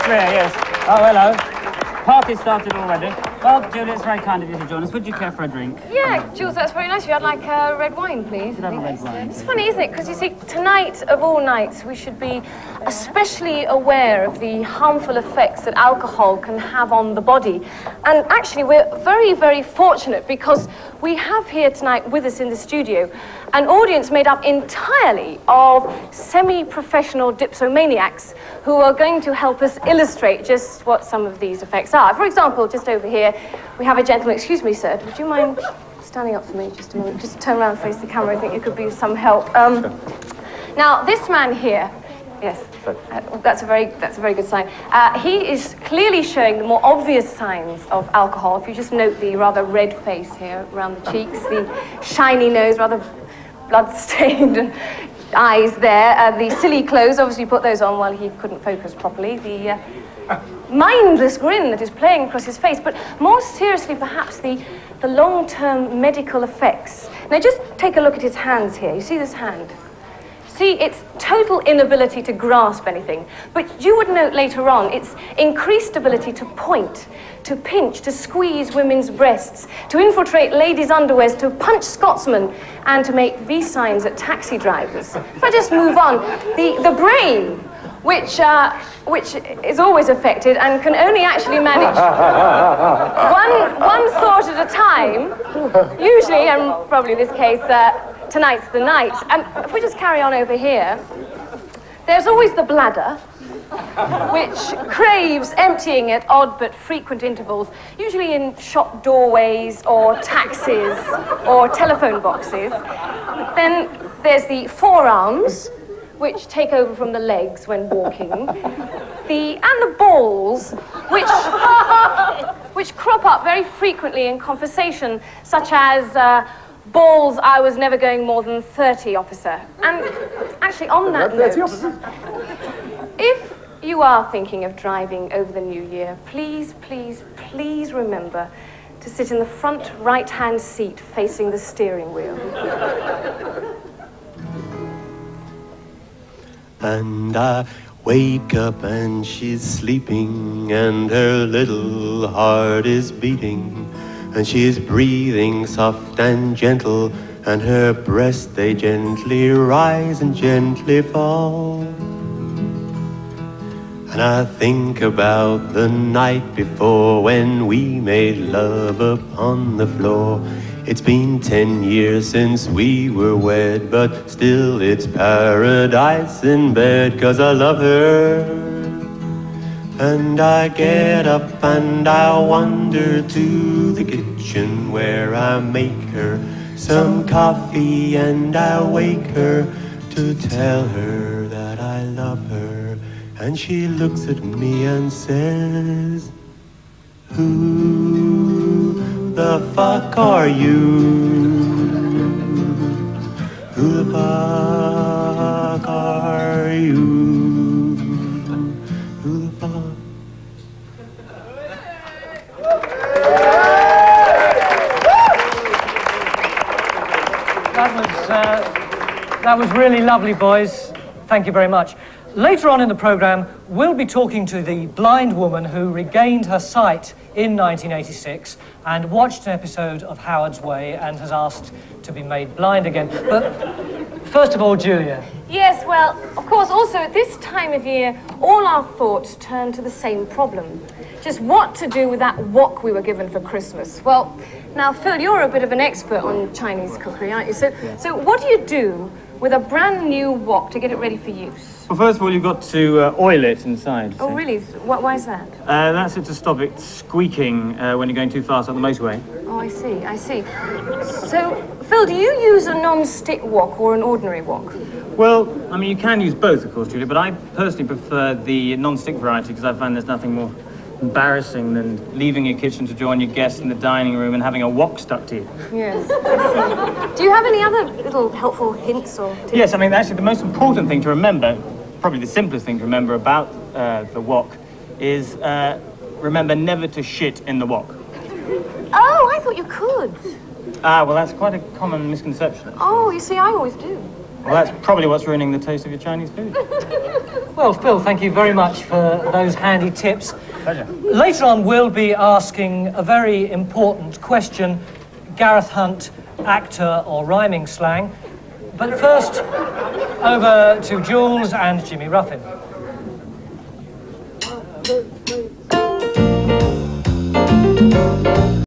Maria, yes. Oh, hello. Party started already. Well, Julia, it's very kind of you to join us. Would you care for a drink? Yeah, Jools, that's very nice of you. I'd like red wine, please. Could I have a red wine? It's funny, isn't it? Because you see, tonight of all nights, we should be especially aware of the harmful effects that alcohol can have on the body. And actually, we're very, very fortunate because we have here tonight with us in the studio an audience made up entirely of semi-professional dipsomaniacs who are going to help us illustrate just what some of these effects are. For example, just over here, we have a gentleman. Excuse me, sir, would you mind standing up for me just a moment? Just turn around and face the camera. I think it could be some help. Now, this man here, yes, that's a very good sign. He is clearly showing the more obvious signs of alcohol. If you just note the rather red face here around the cheeks, the shiny nose, rather blood-stained, and eyes there, the silly clothes, obviously put those on while he couldn't focus properly, the mindless grin that is playing across his face, but more seriously perhaps the long-term medical effects. Now just take a look at his hands here. You see this hand? See, it's total inability to grasp anything. But you would note later on, it's increased ability to point, to pinch, to squeeze women's breasts, to infiltrate ladies' underwears, to punch Scotsmen, and to make V signs at taxi drivers. If I just move on, the brain, which is always affected and can only actually manage one thought at a time, usually, and probably this case, tonight's the night. And if we just carry on over here, there's always the bladder, which craves emptying at odd but frequent intervals, usually in shop doorways or taxis or telephone boxes. Then there's the forearms, which take over from the legs when walking. And the balls, which crop up very frequently in conversation, such as, balls, I was never going more than 30, officer. And actually, on that note, if you are thinking of driving over the new year, please, please, please remember to sit in the front right-hand seat facing the steering wheel. And I wake up and she's sleeping and her little heart is beating. And she's breathing soft and gentle, and her breasts, they gently rise and gently fall. And I think about the night before when we made love upon the floor. It's been 10 years since we were wed, but still it's paradise in bed, 'cause I love her. And I get up and I wander to the kitchen where I make her some coffee, and I wake her to tell her that I love her. And she looks at me and says, "Who the fuck are you? Who the fuck are you? That was really lovely, boys. Thank you very much. Later on in the programme, we'll be talking to the blind woman who regained her sight in 1986 and watched an episode of Howard's Way and has asked to be made blind again. But first of all, Julia. Yes, well, of course, also at this time of year, all our thoughts turn to the same problem. Just what to do with that wok we were given for Christmas. Well, now, Phil, you're a bit of an expert on Chinese cookery, aren't you? So what do you do with a brand new wok to get it ready for use? Well, first of all, you've got to oil it inside. Oh, really? Why is that? That's it to stop it squeaking when you're going too fast on the motorway. Oh, I see, I see. So, Phil, do you use a non-stick wok or an ordinary wok? Well, I mean, you can use both, of course, Julia, but I personally prefer the non-stick variety because I find there's nothing more embarrassing than leaving your kitchen to join your guests in the dining room and having a wok stuck to you. Yes. Do you have any other little helpful hints or tips? Yes, I mean, actually, the most important thing to remember, probably the simplest thing to remember about the wok, is remember never to shit in the wok. Oh, I thought you could. Ah, well, that's quite a common misconception. Oh, you see, I always do. Well, that's probably what's ruining the taste of your Chinese food. Well, Phil, thank you very much for those handy tips. Pleasure. Later on, we'll be asking a very important question, Gareth Hunt, actor or rhyming slang. But first, over to Jools and Jimmy Ruffin.